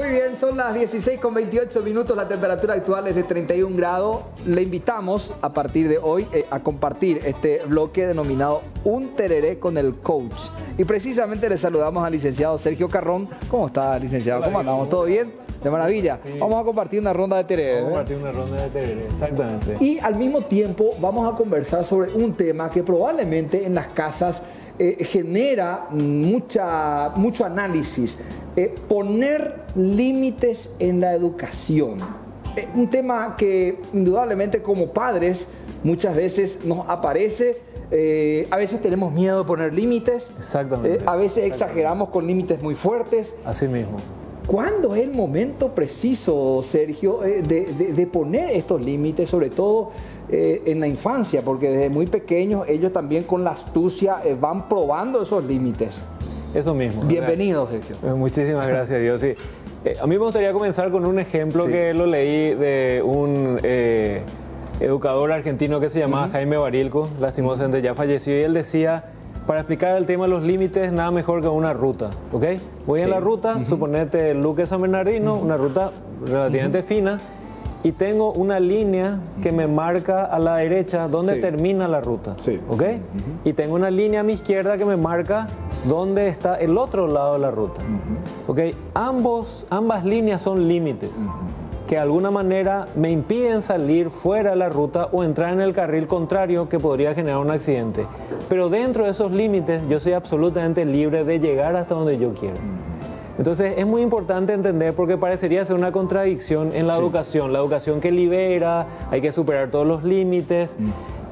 Muy bien, son las 16:28 la temperatura actual es de 31 grados. Le invitamos a partir de hoy a compartir este bloque denominado Un Tereré con el Coach. Y precisamente le saludamos al licenciado Sergio Carrón. ¿Cómo está, licenciado? Hola, ¿Cómo andamos? ¿Todo bien? De maravilla. Sí. Vamos a compartir una ronda de tereré. Vamos a compartir una ronda de tereré, exactamente. Y al mismo tiempo vamos a conversar sobre un tema que probablemente en las casas genera mucho análisis. Poner límites en la educación. Un tema que indudablemente como padres muchas veces nos aparece. A veces tenemos miedo de poner límites. Exactamente. A veces exageramos con límites muy fuertes. Así mismo. ¿Cuándo es el momento preciso, Sergio, de poner estos límites, sobre todo en la infancia? Porque desde muy pequeños ellos también con la astucia van probando esos límites. Eso mismo. Bienvenido, Sergio. Muchísimas gracias, Dios. Sí. A mí me gustaría comenzar con un ejemplo que lo leí de un educador argentino que se llamaba Jaime Barilco, lastimosamente ya falleció, y él decía: para explicar el tema de los límites, nada mejor que una ruta, ¿ok? Voy en la ruta, suponete Luque San Bernardino, una ruta relativamente fina, y tengo una línea que me marca a la derecha dónde termina la ruta, ¿ok? Y tengo una línea a mi izquierda que me marca dónde está el otro lado de la ruta, ¿ok? Ambas líneas son límites que de alguna manera me impiden salir fuera de la ruta o entrar en el carril contrario que podría generar un accidente. Pero dentro de esos límites yo soy absolutamente libre de llegar hasta donde yo quiero. Entonces es muy importante entender, porque parecería ser una contradicción en la educación que libera, hay que superar todos los límites.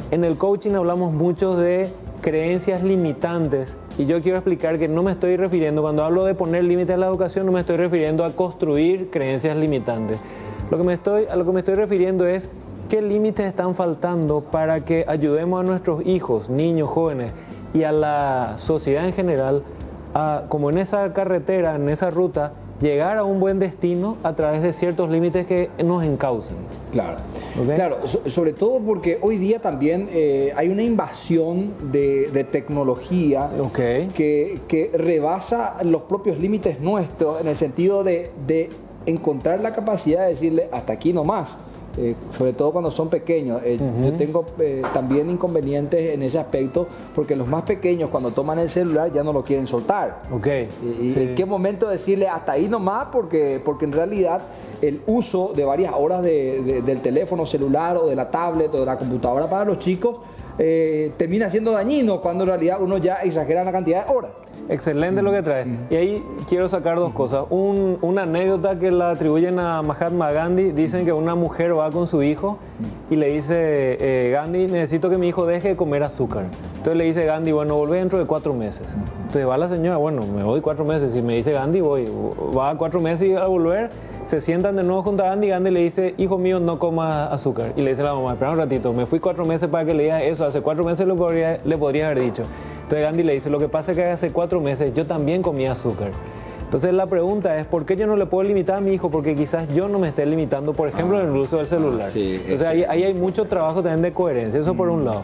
En el coaching hablamos mucho de creencias limitantes, y yo quiero explicar que no me estoy refiriendo, cuando hablo de poner límites a la educación, no me estoy refiriendo a construir creencias limitantes. A lo que me estoy refiriendo es qué límites están faltando para que ayudemos a nuestros hijos, niños, jóvenes y a la sociedad en general a, como en esa carretera, en esa ruta, llegar a un buen destino a través de ciertos límites que nos encaucen. Claro, ¿Okay? claro, sobre todo porque hoy día también hay una invasión de tecnología que rebasa los propios límites nuestros, en el sentido de encontrar la capacidad de decirle hasta aquí nomás. Sobre todo cuando son pequeños. Yo tengo también inconvenientes en ese aspecto, porque los más pequeños cuando toman el celular ya no lo quieren soltar. ¿Y en qué momento decirle hasta ahí nomás? Porque en realidad el uso de varias horas del teléfono celular o de la tablet o de la computadora para los chicos termina siendo dañino, cuando en realidad uno ya exagera la cantidad de horas. Excelente lo que trae. Y ahí quiero sacar dos cosas. Una anécdota que la atribuyen a Mahatma Gandhi. Dicen que una mujer va con su hijo y le dice, Gandhi, necesito que mi hijo deje de comer azúcar. Entonces le dice Gandhi, bueno, vuelve dentro de 4 meses. Entonces va la señora, bueno, me voy 4 meses. Y me dice Gandhi, voy. Va 4 meses y al volver se sientan de nuevo junto a Gandhi. Gandhi le dice, hijo mío, no coma azúcar. Y le dice a la mamá, espera un ratito, me fui 4 meses para que le digas eso. Hace 4 meses le podría haber dicho. Entonces Gandhi le dice, lo que pasa es que hace 4 meses yo también comía azúcar. Entonces la pregunta es, ¿por qué yo no le puedo limitar a mi hijo? Porque quizás yo no me esté limitando, por ejemplo, en el uso del celular. Entonces ahí hay mucho trabajo también de coherencia, eso por un lado.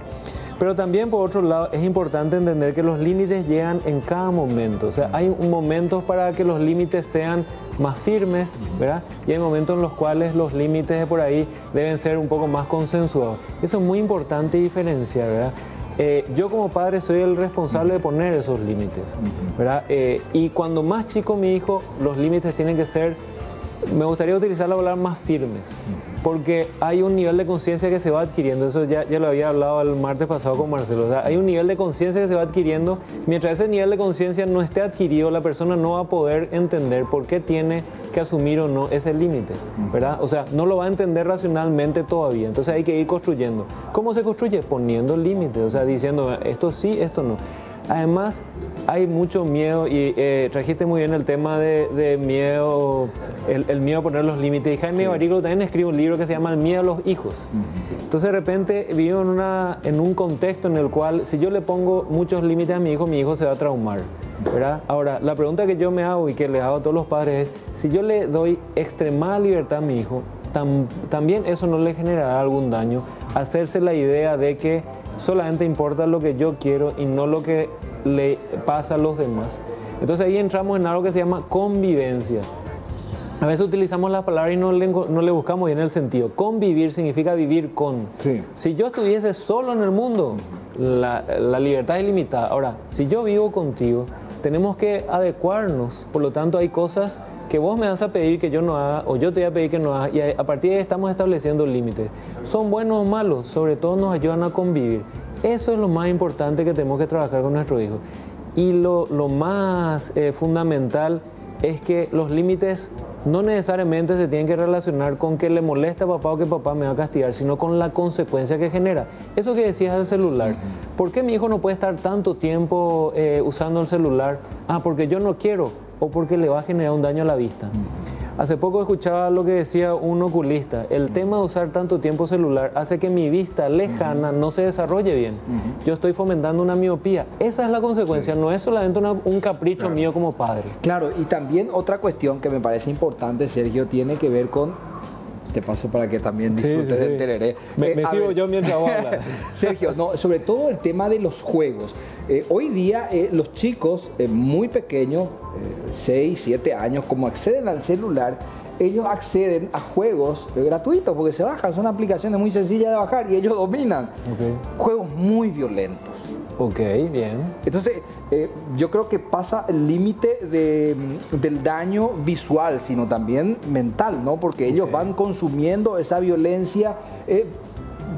Pero también por otro lado es importante entender que los límites llegan en cada momento. O sea, hay momentos para que los límites sean más firmes, ¿verdad? Y hay momentos en los cuales los límites de por ahí deben ser un poco más consensuados. Eso es muy importante diferenciar, ¿verdad? Yo como padre soy el responsable de poner esos límites, ¿verdad? Y cuando más chico mi hijo, los límites tienen que ser, me gustaría utilizar la palabra más firmes, porque hay un nivel de conciencia que se va adquiriendo. Eso ya lo había hablado el martes pasado con Marcelo. O sea, hay un nivel de conciencia que se va adquiriendo. Mientras ese nivel de conciencia no esté adquirido, la persona no va a poder entender por qué tiene que asumir o no ese límite, ¿verdad? O sea, no lo va a entender racionalmente todavía. Entonces hay que ir construyendo. ¿Cómo se construye? Poniendo límites, o sea, diciendo esto sí, esto no. Además, hay mucho miedo, y trajiste muy bien el tema de miedo, el miedo a poner los límites. Y Jaime Barilco también escribe un libro que se llama El miedo a los hijos. Entonces, de repente, vivo en un contexto en el cual, si yo le pongo muchos límites a mi hijo se va a traumar, ¿verdad? Ahora, la pregunta que yo me hago y que les hago a todos los padres es, si yo le doy extremada libertad a mi hijo, también eso no le generará algún daño. Hacerse la idea de que solamente importa lo que yo quiero y no lo que le pasa a los demás. Entonces ahí entramos en algo que se llama convivencia. A veces utilizamos la palabra y no le buscamos bien el sentido. Convivir significa vivir con. Sí. Si yo estuviese solo en el mundo, la libertad es ilimitada. Ahora, si yo vivo contigo, tenemos que adecuarnos. Por lo tanto, hay cosas que vos me vas a pedir que yo no haga, o yo te voy a pedir que no haga, y a partir de ahí estamos estableciendo límites. ¿Son buenos o malos? Sobre todo nos ayudan a convivir. Eso es lo más importante que tenemos que trabajar con nuestros hijos. Y lo más fundamental es que los límites no necesariamente se tienen que relacionar con que le molesta a papá o que papá me va a castigar, sino con la consecuencia que genera. Eso que decías del celular. ¿Por qué mi hijo no puede estar tanto tiempo usando el celular? Ah, porque yo no quiero, o porque le va a generar un daño a la vista. Hace poco escuchaba lo que decía un oculista. El tema de usar tanto tiempo celular hace que mi vista lejana no se desarrolle bien. Yo estoy fomentando una miopía. Esa es la consecuencia, no es solamente un capricho mío como padre. Claro, y también otra cuestión que me parece importante, Sergio, tiene que ver con... Te paso para que también disfrutes del tereré. Me sigo yo mientras vos hablas. Sergio, no, sobre todo el tema de los juegos. Hoy día los chicos muy pequeños, 6, 7 años, como acceden al celular, ellos acceden a juegos gratuitos porque se bajan, son aplicaciones muy sencillas de bajar y ellos dominan. Juegos muy violentos. Ok, bien. Entonces, yo creo que pasa el límite del daño visual, sino también mental, ¿no? Porque ellos van consumiendo esa violencia.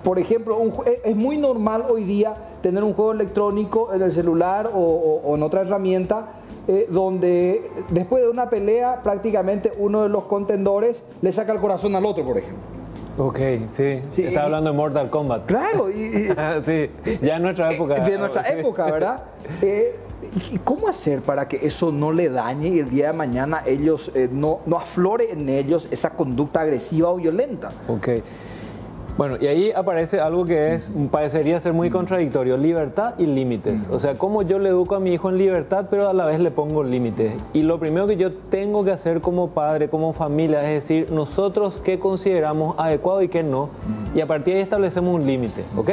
Por ejemplo, es muy normal hoy día tener un juego electrónico en el celular o en otra herramienta donde después de una pelea prácticamente uno de los contendores le saca el corazón al otro, por ejemplo. Ok, sí. Está hablando de Mortal Kombat. Claro. Sí, ya en nuestra época. De nuestra época, ¿verdad? ¿Cómo hacer para que eso no le dañe y el día de mañana ellos no aflore en ellos esa conducta agresiva o violenta? Ok. Bueno, y ahí aparece algo que parecería ser muy contradictorio, libertad y límites. O sea, cómo yo le educo a mi hijo en libertad, pero a la vez le pongo límites. Y lo primero que yo tengo que hacer como padre, como familia, es decir, nosotros qué consideramos adecuado y qué no, y a partir de ahí establecemos un límite, ¿ok?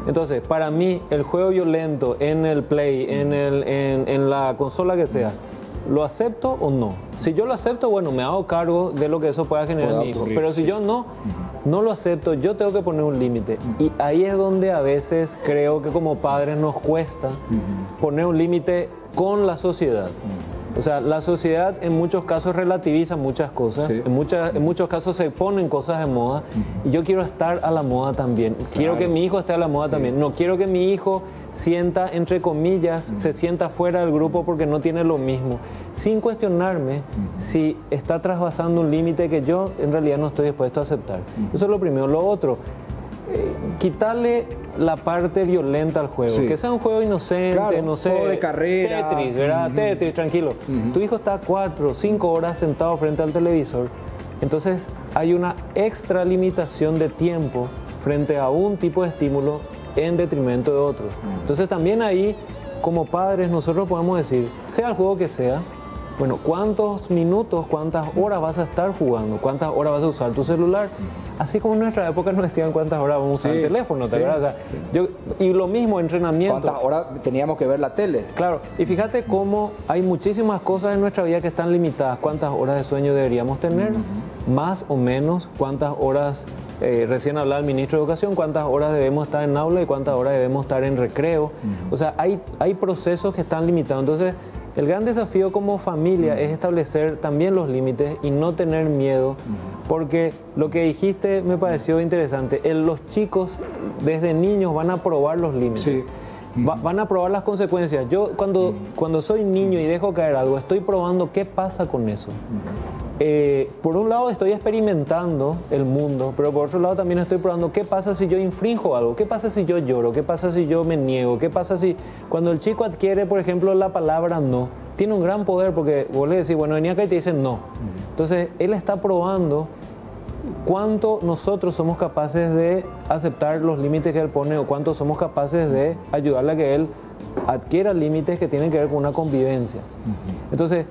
Entonces, para mí, el juego violento en el Play, en la consola que sea, ¿lo acepto o no? Si yo lo acepto, bueno, me hago cargo de lo que eso pueda generar en mi hijo. Pero si yo no lo acepto, yo tengo que poner un límite. Y ahí es donde a veces creo que como padres nos cuesta poner un límite con la sociedad. O sea, la sociedad en muchos casos relativiza muchas cosas, en muchos casos se ponen cosas de moda y yo quiero estar a la moda también. Quiero que mi hijo esté a la moda también. No quiero que mi hijo sienta, entre comillas, se sienta fuera del grupo porque no tiene lo mismo, sin cuestionarme si está trasvasando un límite que yo en realidad no estoy dispuesto a aceptar. Eso es lo primero. Lo otro, quitarle la parte violenta al juego, que sea un juego inocente, claro, no sé, juego de carrera, Tetris, ¿verdad? Tetris, tranquilo. Tu hijo está 4 o 5 horas sentado frente al televisor, entonces hay una extra limitación de tiempo frente a un tipo de estímulo en detrimento de otros. Entonces también ahí, como padres, nosotros podemos decir, sea el juego que sea, bueno, ¿cuántos minutos, cuántas horas vas a estar jugando? ¿Cuántas horas vas a usar tu celular? Así como en nuestra época nos decían cuántas horas vamos a usar el teléfono, ¿te acuerdas? O sea, y lo mismo, entrenamiento. ¿Cuántas horas teníamos que ver la tele? Claro, y fíjate cómo hay muchísimas cosas en nuestra vida que están limitadas. ¿Cuántas horas de sueño deberíamos tener? Más o menos, ¿cuántas horas... recién hablaba el ministro de Educación, cuántas horas debemos estar en aula y cuántas horas debemos estar en recreo. O sea, hay procesos que están limitados. Entonces, el gran desafío como familia es establecer también los límites y no tener miedo, porque lo que dijiste me pareció interesante. Los chicos desde niños van a probar los límites. Van a probar las consecuencias. Yo cuando soy niño y dejo caer algo, estoy probando qué pasa con eso. Por un lado estoy experimentando el mundo, pero por otro lado también estoy probando qué pasa si yo infrinjo algo, qué pasa si yo lloro, qué pasa si yo me niego, qué pasa si cuando el chico adquiere, por ejemplo, la palabra no, tiene un gran poder porque vos le decís, bueno, venía acá y te dicen no. Entonces él está probando cuánto nosotros somos capaces de aceptar los límites que él pone o cuánto somos capaces de ayudarle a que él adquiera límites que tienen que ver con una convivencia. Entonces,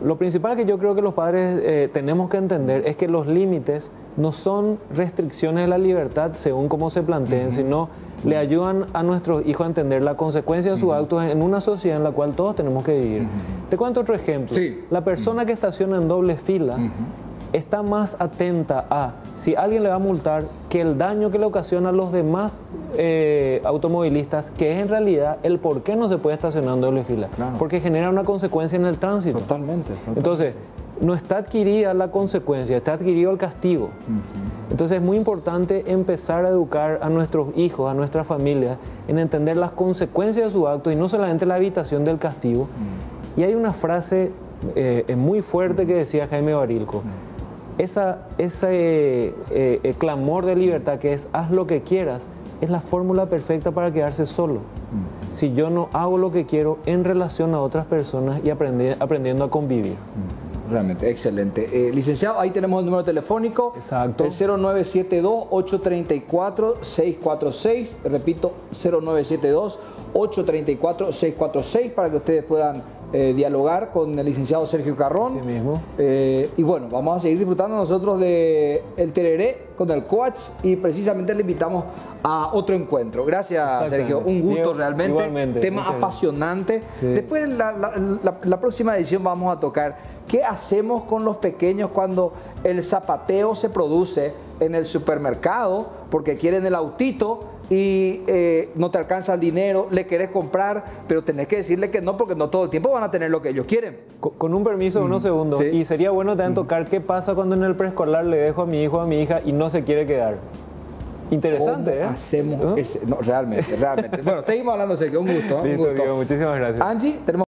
lo principal que yo creo que los padres tenemos que entender es que los límites no son restricciones de la libertad según cómo se planteen, sino le ayudan a nuestros hijos a entender la consecuencia de sus actos en una sociedad en la cual todos tenemos que vivir. Te cuento otro ejemplo. La persona que estaciona en doble fila está más atenta a si alguien le va a multar que el daño que le ocasiona a los demás automovilistas, que es en realidad el por qué no se puede estacionar en doble fila. Claro. Porque genera una consecuencia en el tránsito. Totalmente. Entonces, no está adquirida la consecuencia, está adquirido el castigo. Entonces es muy importante empezar a educar a nuestros hijos, a nuestras familias, en entender las consecuencias de sus actos y no solamente la evitación del castigo. Y hay una frase muy fuerte que decía Jaime Barilco. Ese clamor de libertad que es haz lo que quieras, es la fórmula perfecta para quedarse solo. Si yo no hago lo que quiero en relación a otras personas y aprendiendo a convivir. Realmente, excelente. Licenciado, ahí tenemos el número telefónico. Exacto. El 0972-834-646. Repito, 0972-834-646 para que ustedes puedan dialogar con el licenciado Sergio Carrón. Sí mismo. Y bueno, vamos a seguir disfrutando nosotros de el tereré con el coach y precisamente le invitamos a otro encuentro. Gracias, Sergio. Un gusto Diego, realmente. igualmente. Tema Muchas apasionante. Sí. Después, la próxima edición vamos a tocar qué hacemos con los pequeños cuando el zapateo se produce en el supermercado porque quieren el autito y no te alcanza el dinero, le querés comprar, pero tenés que decirle que no, porque no todo el tiempo van a tener lo que ellos quieren. Con un permiso de unos segundos, Sí. y sería bueno también tocar qué pasa cuando en el preescolar le dejo a mi hijo o a mi hija y no se quiere quedar. Interesante, ¿Cómo hacemos ¿no? ese? No, realmente. Bueno, seguimos hablando, Sergio. Un gusto. Listo, Un gusto. Diego, muchísimas gracias. Angie, tenemos